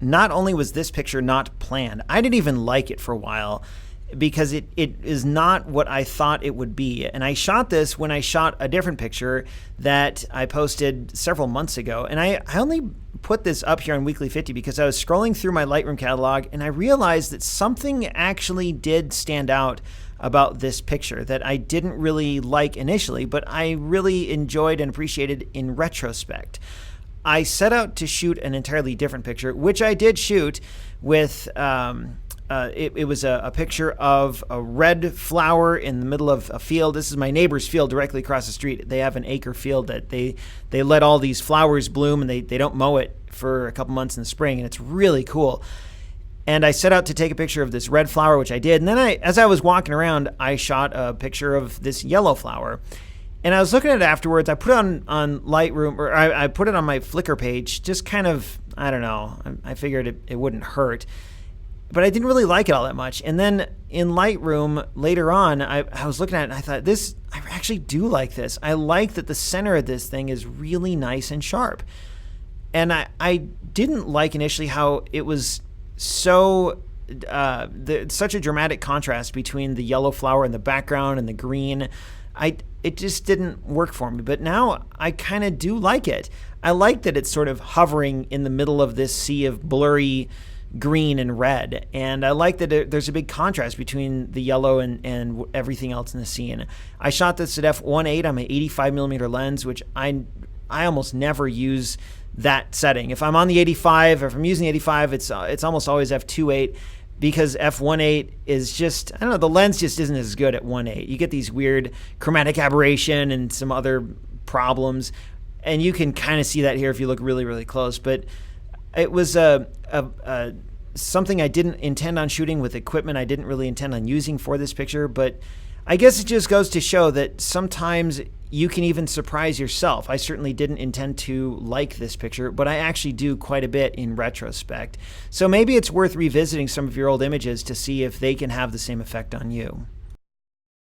not only was this picture not planned, I didn't even like it for a while because it is not what I thought it would be. And I shot this when I shot a different picture that I posted several months ago. And I only put this up here on Weekly 50 because I was scrolling through my Lightroom catalog and I realized that something actually did stand out about this picture that I didn't really like initially, but I really enjoyed and appreciated in retrospect. I set out to shoot an entirely different picture, which I did shoot with, it was a picture of a red flower in the middle of a field. This is my neighbor's field directly across the street. They have an acre field that they let all these flowers bloom, and they don't mow it for a couple months in the spring, and it's really cool. And I set out to take a picture of this red flower, which I did. And then as I was walking around, I shot a picture of this yellow flower. And I was looking at it afterwards. I put it on Lightroom, or I put it on my Flickr page, just kind of, I don't know. I figured it wouldn't hurt. But I didn't really like it all that much. And then in Lightroom later on, I was looking at it and I thought, I actually do like this. I like that the center of this thing is really nice and sharp. And I didn't like initially how it was so such a dramatic contrast between the yellow flower in the background and the green. It just didn't work for me. But now I kind of do like it. I like that it's sort of hovering in the middle of this sea of blurry green and red, and I like that there's a big contrast between the yellow and everything else in the scene. I shot this at f1.8 on my 85mm lens, which I almost never use that setting. If I'm on the 85, or if I'm using the 85, it's almost always f2.8, because f1.8 is just, I don't know, the lens just isn't as good at 1.8. You get these weird chromatic aberration and some other problems, and you can kind of see that here if you look really, really close. But it was something I didn't intend on shooting with equipment I didn't really intend on using for this picture, but I guess it just goes to show that sometimes you can even surprise yourself. I certainly didn't intend to like this picture, but I actually do quite a bit in retrospect. So maybe it's worth revisiting some of your old images to see if they can have the same effect on you.